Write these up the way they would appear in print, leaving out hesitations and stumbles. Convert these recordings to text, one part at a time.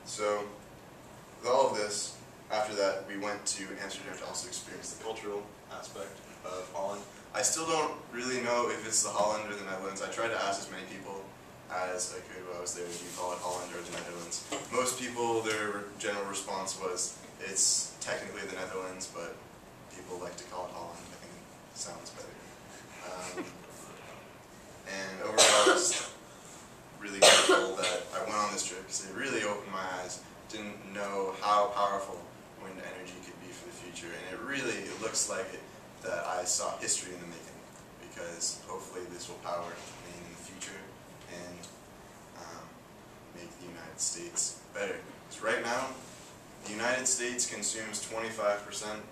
So with all of this, after that we went to Amsterdam to also experience the cultural aspect of Holland. I still don't really know if it's the Holland or the Netherlands. I tried to ask as many people as I could while I was there, do you call it Holland or the Netherlands? Most people, their general response was, it's technically the Netherlands, but people like to call it Holland. I think it sounds better. And overall, just really grateful that I went on this trip because it really opened my eyes. Didn't know how powerful wind energy could be for the future, and it looks like it, that I saw history in the making, because hopefully this will power Maine in the future and make the United States better. Because right now, the United States consumes 25%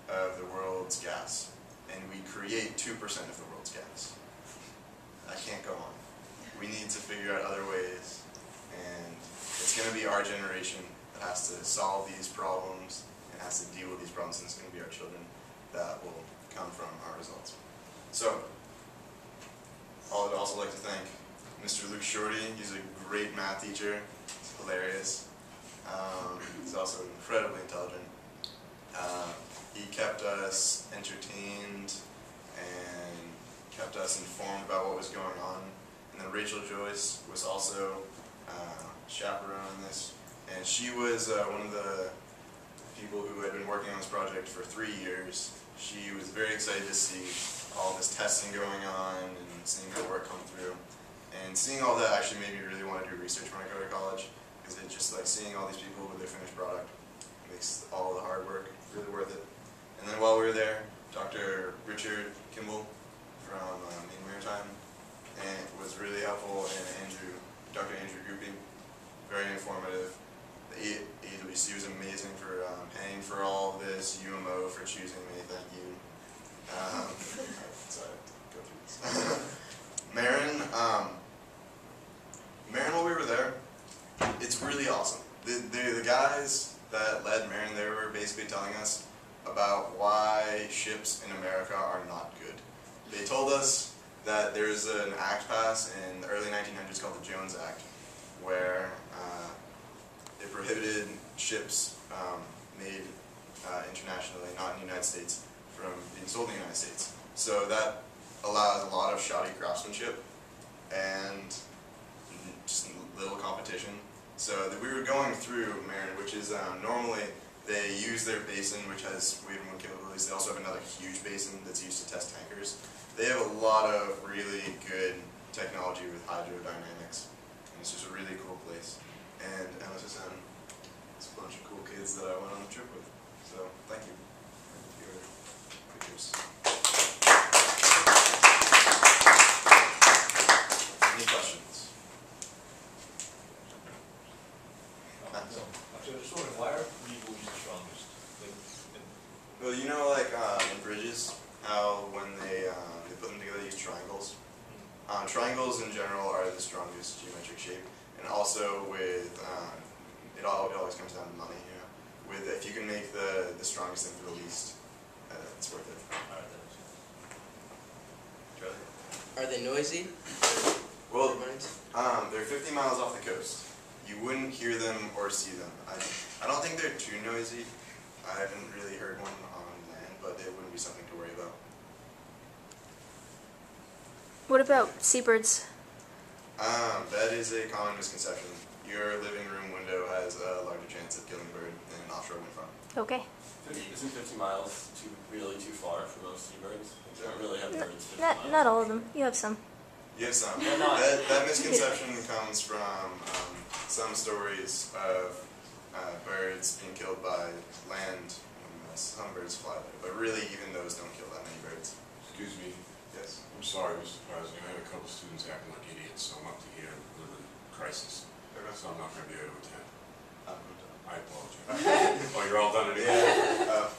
of the world's gas, and we create 2% of the world's gas. I can't go on. We need to figure out other ways, and it's going to be our generation that has to solve these problems and has to deal with these problems, and it's going to be our children that will come from our results. So, I would also like to thank Mr. Luke Shorty. He's a great math teacher. He's hilarious. He's also incredibly intelligent. He kept us entertained and kept us informed about what was going on. And then Rachel Joyce was also chaperoning this. And she was one of the people who had been working on this project for 3 years. She was very excited to see all this testing going on and seeing her work come through. And seeing all that actually made me really want to do research when I go to college, because it's just like seeing all these people with their finished product makes all the hard work really worth it. And then while we were there, Dr. Richard Kimball from Maine Maritime and was really helpful, and Dr. Andrew Goopy, very informative. The AWC was amazing for paying for all of this, UMO for choosing me, thank you. Sorry, go through this. Marin, while we were there, it's really awesome. The guys that led Marin, they were basically telling us about why ships in America are not good. They told us that there's an act passed in the early 1900s called the Jones Act, where it prohibited ships made internationally, not in the United States, from being sold in the United States. So that allows a lot of shoddy craftsmanship and just little competition. So that we were going through Marin, which is normally they use their basin, which has wave and wind capabilities. They also have another huge basin that's used to test tankers. They have a lot of really good technology with hydrodynamics, and it's just a really cool place. And MSSN, it's a bunch of cool kids that I went on the trip with. So thank you. Your pictures. Any questions? So just wondering, why are rebuoys the strongest? Well, you know, like in bridges, how when they put them together, they use triangles. Triangles in general are the strongest geometric shape, and also with it always comes down to money. You know, with if you can make the strongest thing for the least, it's worth it. Charlie? Are they noisy? Well, they're 50 miles off the coast. You wouldn't hear them or see them. I don't think they're too noisy. I haven't really heard one on land, but it wouldn't be something to worry about. What about seabirds? That is a common misconception. Your living room window has a larger chance of killing a bird than an offshore wind farm. Okay. Isn't 50 miles really too far for most seabirds? They don't really have birds 50 miles. Not all of them. You have some. You have some. That misconception comes from some stories of birds being killed by land when some birds fly there. But really, even those don't kill that many birds. Excuse me. Yes. I'm sorry, Mr. President. I had a couple students acting like idiots, so I'm up to here with a crisis. So I'm not going to be able to attend. I apologize. Oh, you're all done anyway? Yeah.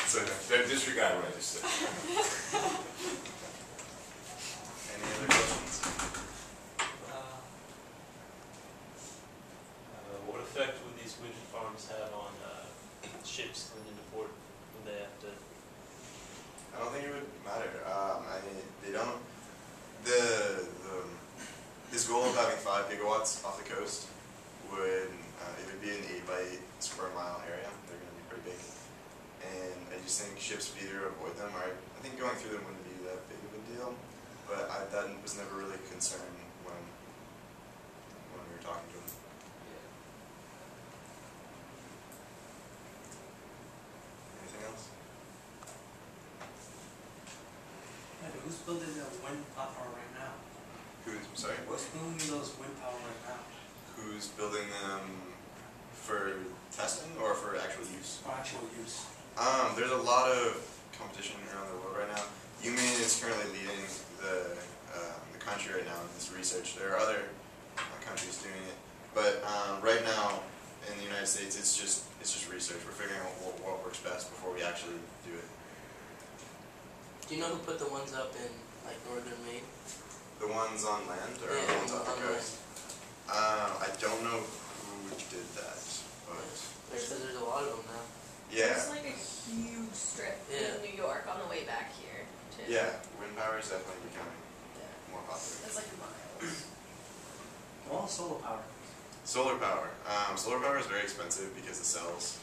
So then disregard what I just said. Any other questions? What effect would these wind farms have on ships coming into port when they have to? I don't think it would matter. They don't. This goal of having 5 gigawatts off the coast would it would be ships would either avoid them, or I think going through them wouldn't be that big of a deal. But that was never really a concern when we were talking to them. Anything else? Who's building the wind power right now? I'm sorry? Who's building those wind power right now? Who's building them for testing or for actual use? For actual use. There's a lot of competition around the world right now. UMaine is currently leading the country right now in this research. There are other countries doing it, but right now in the United States, it's just research. We're figuring out what works best before we actually do it. Do you know who put the ones up in like northern Maine? The ones on land or Yeah, the ones off the on coast? I don't know who did that, but There's a lot of them now. yeah. There's like a huge strip Yeah. in New York on the way back here. Too. Yeah, wind power is definitely becoming Yeah. more popular. It's like miles. All solar power. Solar power. Solar power is very expensive because the cells.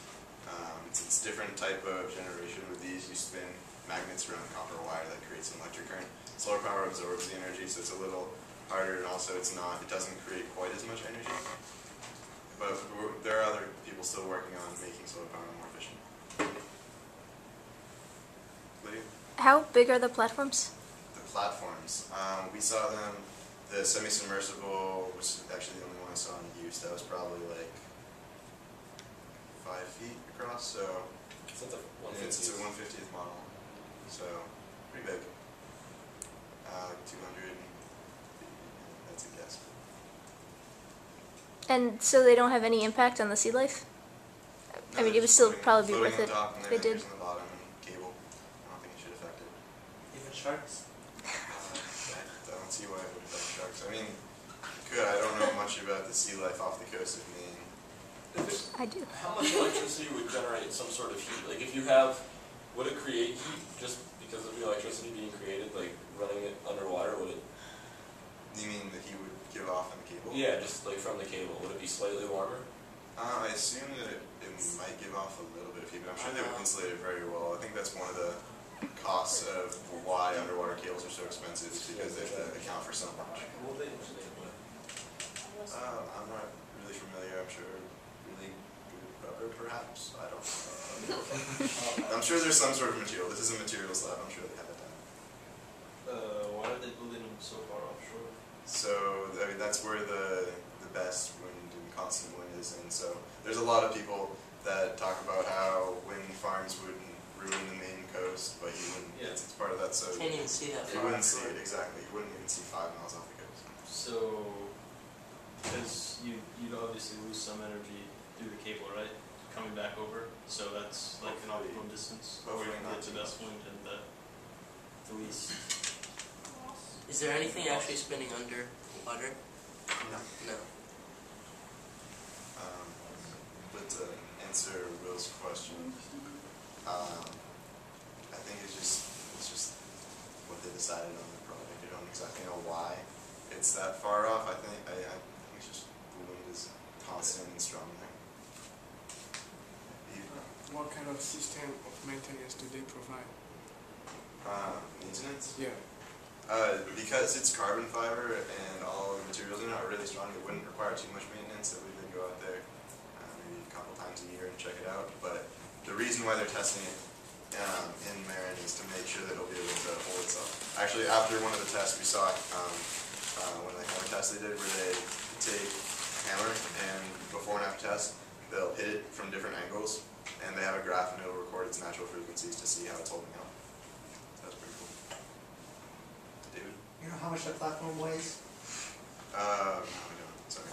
It's a different type of generation. With these, you spin magnets around a copper wire that creates an electric current. Solar power absorbs the energy, so it's a little harder, and also it doesn't create quite as much energy. But there are other people still working on making solar power more efficient. Lydia? How big are the platforms? The platforms. We saw them, the semi-submersible, which is actually the only one I saw in use, that was probably like 5 feet across, so It's at the it's a 150. 150th model, so pretty big. 200, that's a guess. And so they don't have any impact on the sea life? I mean, it would still probably be worth it Floating on top and if they then did. on the bottom and cable. I don't think it should affect it. Even sharks. I don't see why it would affect sharks. I mean, good. I don't know much about the sea life off the coast of Maine. I do. How much electricity would generate some sort of heat? Like if you have, would it create heat just because of the electricity being created, like running it underwater, would it? You mean that he would give off on the cable? Yeah, just like from the cable, would it be slightly warmer? I assume that it might give off a little bit of heat, but I'm sure they would insulate it very well. I think that's one of the costs of why underwater cables are so expensive, is because they have to account for so much. I'm not really familiar. I'm sure really good rubber, perhaps. I don't know. I'm sure there's some sort of material. This is a materials lab. I'm sure they have it done. Why are they building them so far offshore? So I mean, that's where the best wind and constant wind is, and so there's a lot of people that talk about how wind farms would ruin the Maine coast, but you wouldn't. Yeah. It's part of that. So Can't even see that you far. wouldn't see it exactly. You wouldn't even see 5 miles off the coast. So, because you'd obviously lose some energy through the cable, right? Coming back over. So that's like an Hopefully. optimum distance Hopefully where you can not get the too best much. wind and the least. Is there anything actually spinning under water? No. No. But to answer Will's question, I think it's just what they decided on the project. I don't exactly know why it's that far off. I think it's just the wind is constant and strong there. What kind of system of maintenance do they provide? Maintenance? Yeah. Because it's carbon fiber and all the materials in it are really strong, it wouldn't require too much maintenance. So we could go out there maybe a couple times a year and check it out. But the reason why they're testing it in Marin is to make sure that it'll be able to hold itself. Actually, after one of the tests, we saw one of the hammer tests they did, where they take a hammer and before and after test, they'll hit it from different angles, and they have a graph and it'll record its natural frequencies to see how it's holding up. That's pretty cool. David? You know how much the platform weighs? No, I don't. Sorry.